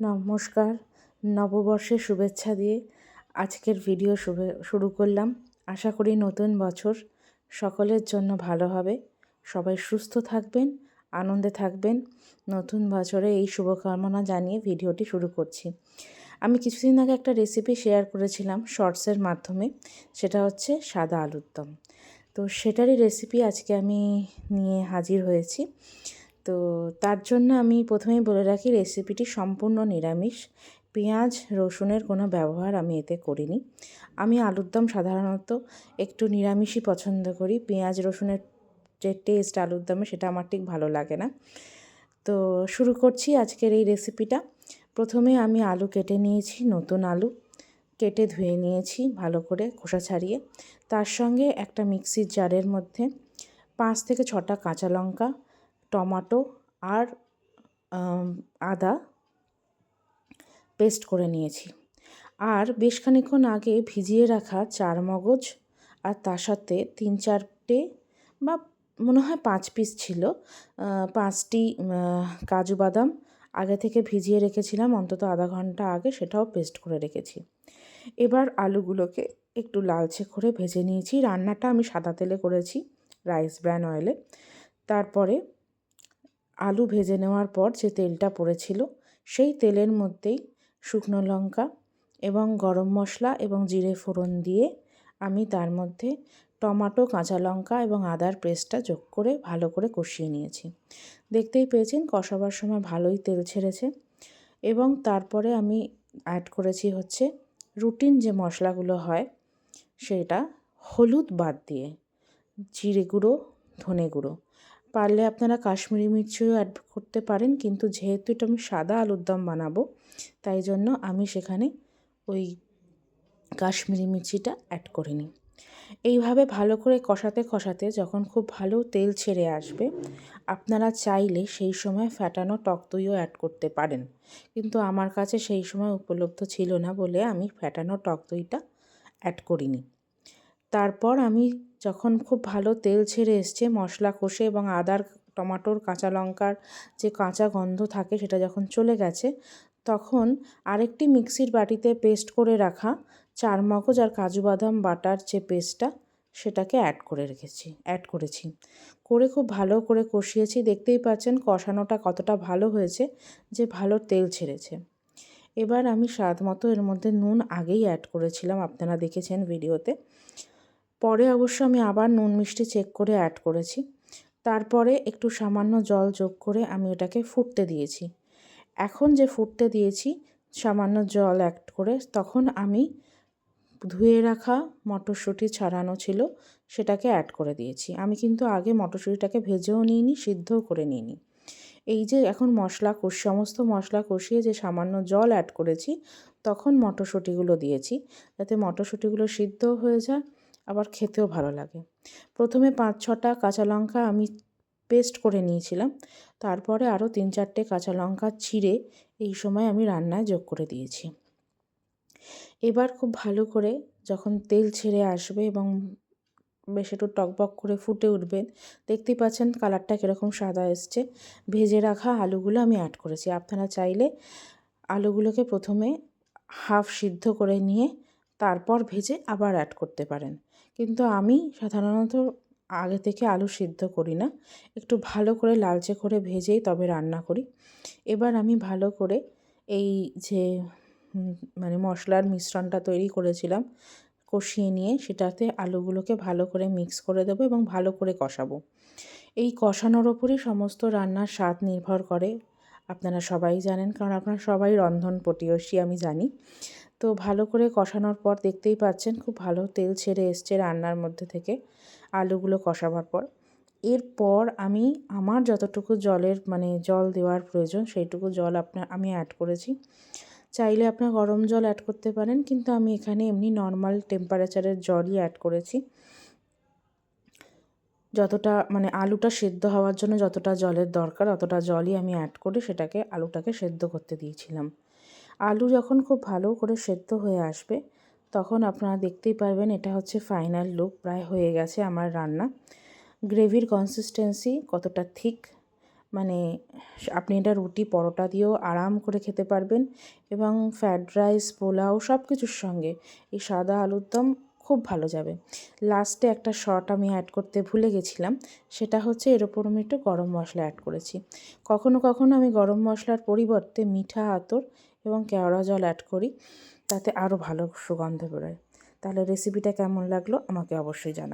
নমস্কার, নববর্ষের শুভেচ্ছা দিয়ে আজকের ভিডিও শুরু করলাম। আশা করি নতুন বছর সকলের জন্য ভালো হবে। সবাই সুস্থ থাকবেন, আনন্দে থাকবেন। নতুন বছরে এই শুভকামনা জানিয়ে ভিডিওটি শুরু করছি। আমি কিছুদিন আগে একটা রেসিপি শেয়ার করেছিলাম শর্টসের মাধ্যমে, সেটা হচ্ছে সাদা আলুর দম। তো সেটারই রেসিপি আজকে আমি নিয়ে হাজির হয়েছি। তো তার জন্য আমি প্রথমেই বলে রাখি, রেসিপিটি সম্পূর্ণ নিরামিষ। পেঁয়াজ রসুনের কোনো ব্যবহার আমি এতে করিনি। আমি আলুর দম সাধারণত একটু নিরামিষই পছন্দ করি। পেঁয়াজ রসুনের যে টেস্ট আলুর দমে, সেটা আমার ঠিক ভালো লাগে না। তো শুরু করছি আজকের এই রেসিপিটা। প্রথমে আমি আলু কেটে নিয়েছি, নতুন আলু কেটে ধুয়ে নিয়েছি ভালো করে খোসা ছাড়িয়ে। তার সঙ্গে একটা মিক্সির জারের মধ্যে 5 থেকে 6টা কাঁচা লঙ্কা, টমেটো আর আদা পেস্ট করে নিয়েছি। আর বেশ খানিকক্ষণ আগে ভিজিয়ে রাখা চারমগজ, আর তার সাথে 3-4টে বা মনে হয় 5 পিস ছিল, 5টি কাজু বাদাম আগে থেকে ভিজিয়ে রেখেছিলাম অন্তত আধা ঘন্টা আগে, সেটাও পেস্ট করে রেখেছি। এবার আলুগুলোকে একটু লালচে করে ভেজে নিয়েছি। রান্নাটা আমি সাদা তেলে করেছি, রাইস ব্র্যান অয়েলে। তারপরে আলু ভেজে নেওয়ার পর যে তেলটা পড়েছিল, সেই তেলের মধ্যেই শুকনো লঙ্কা এবং গরম মশলা এবং জিরে ফোড়ন দিয়ে আমি তার মধ্যে টমেটো, কাঁচা লঙ্কা এবং আদার পেস্টটা যোগ করে ভালো করে কষিয়ে নিয়েছি। দেখতেই পেয়েছেন কষাবার সময় ভালোই তেল ছেড়েছে। এবং তারপরে আমি অ্যাড করেছি হচ্ছে রুটিন যে মশলাগুলো হয়, সেটা হলুদ বাদ দিয়ে জিরে গুঁড়ো, ধনে গুঁড়ো, পারলে আপনারা কাশ্মীরি মির্চিও অ্যাড করতে পারেন, কিন্তু যেহেতু এটা আমি সাদা আলুর দম বানাবো, তাই জন্য আমি সেখানে ওই কাশ্মীরি মির্চিটা অ্যাড করিনি। এইভাবে ভালো করে কষাতে কষাতে যখন খুব ভালো তেল ছেড়ে আসবে, আপনারা চাইলে সেই সময় ফ্যাটানো টক দইও অ্যাড করতে পারেন, কিন্তু আমার কাছে সেই সময় উপলব্ধ ছিল না বলে আমি ফ্যাটানো টক দইটা অ্যাড করিনি। তারপর আমি যখন খুব ভালো তেল ছেড়ে এসছে, মশলা কষে এবং আদার, টমেটোর, কাঁচা লঙ্কার যে কাঁচা গন্ধ থাকে সেটা যখন চলে গেছে, তখন আরেকটি মিক্সির বাটিতে পেস্ট করে রাখা চারমগজ আর কাজু বাদাম বাটার যে পেস্টটা, সেটাকে অ্যাড করেছি। করে খুব ভালো করে কষিয়েছি। দেখতেই পাচ্ছেন কষানোটা কতটা ভালো হয়েছে, যে ভালো তেল ছেড়েছে। এবার আমি স্বাদ মতো এর মধ্যে নুন আগেই অ্যাড করেছিলাম, আপনারা দেখেছেন ভিডিওতে। পরে অবশ্য আমি আবার নুন মিষ্টি চেক করে অ্যাড করেছি। তারপরে একটু সামান্য জল যোগ করে আমি এটাকে ফুটতে দিয়েছি। এখন যে ফুটতে দিয়েছি সামান্য জল অ্যাড করে, তখন আমি ধুয়ে রাখা মটরশুঁটি ছাড়ানো ছিল, সেটাকে অ্যাড করে দিয়েছি। আমি কিন্তু আগে মটরশুঁটিটাকে ভেজেও নিইনি, সিদ্ধও করে নিইনি। এই যে এখন সমস্ত মশলা কষিয়ে যে সামান্য জল অ্যাড করেছি, তখন মটরশুঁটিগুলো দিয়েছি, যাতে মটরশুঁটিগুলো সিদ্ধও হয়ে যায়, আবার খেতেও ভালো লাগে। প্রথমে 5-6টা কাঁচা লঙ্কা আমি পেস্ট করে নিয়েছিলাম, তারপরে আরও 3-4টে কাঁচা লঙ্কা ছিঁড়ে এই সময় আমি রান্নায় যোগ করে দিয়েছি। এবার খুব ভালো করে যখন তেল ছেড়ে আসবে এবং বেশ একটু টকবক করে ফুটে উঠবে, দেখতেই পাচ্ছেন কালারটা কীরকম সাদা এসছে, ভেজে রাখা আলুগুলো আমি অ্যাড করেছি। আপনারা চাইলে আলুগুলোকে প্রথমে হাফ সিদ্ধ করে নিয়ে তারপর ভেজে আবার অ্যাড করতে পারেন, কিন্তু আমি সাধারণত আগে থেকে আলু সিদ্ধ করি না, একটু ভালো করে লালচে করে ভেজেই তবে রান্না করি। এবার আমি ভালো করে এই যে মানে মশলার মিশ্রণটা তৈরি করেছিলাম, কষিয়ে নিয়ে সেটাতে আলুগুলোকে ভালো করে মিক্স করে দেবো এবং ভালো করে কষাবো। এই কষানোর ওপরই সমস্ত রান্নার স্বাদ নির্ভর করে, আপনারা সবাই জানেন, কারণ আপনারা সবাই রন্ধনপটীয়সী আমি জানি। তো ভালো করে কষানোর পর দেখতেই পাচ্ছেন খুব ভালো তেল ছেড়ে এসছে রান্নার মধ্যে থেকে আলুগুলো কষাবার পর। এরপর আমি আমার যতটুকু জল দেওয়ার প্রয়োজন সেইটুকু জল আমি অ্যাড করেছি। চাইলে আপনার গরম জল অ্যাড করতে পারেন, কিন্তু আমি এখানে এমনি নর্মাল টেম্পারেচারের জলই অ্যাড করেছি। যতটা আলুটা সেদ্ধ হওয়ার জন্য যতটা জলের দরকার, অতটা জলই আমি অ্যাড করে আলুটাকে সেদ্ধ করতে দিয়েছিলাম। আলু যখন খুব ভালো করে সেদ্ধ হয়ে আসবে, তখন আপনারা দেখতেই পারবেন এটা হচ্ছে ফাইনাল লুক, প্রায় হয়ে গেছে আমার রান্না। গ্রেভির কনসিস্টেন্সি কতটা থিক মানে আপনি এটা রুটি পরোটা দিয়েও আরাম করে খেতে পারবেন, এবং ফ্রায়েড রাইস, পোলাও সব কিছুর সঙ্গে এই সাদা আলুর দম খুব ভালো যাবে। লাস্টে একটা শট আমি অ্যাড করতে ভুলে গেছিলাম, সেটা হচ্ছে এর ওপর আমি একটু গরম মশলা অ্যাড করেছি। কখনো কখনো আমি গরম মশলার পরিবর্তে মিঠা আতর এবং কেওড়া জল অ্যাড করি, তাতে আরও ভালো সুগন্ধ বেরোয়। তাহলে রেসিপিটা কেমন লাগলো আমাকে অবশ্যই জানাবেন।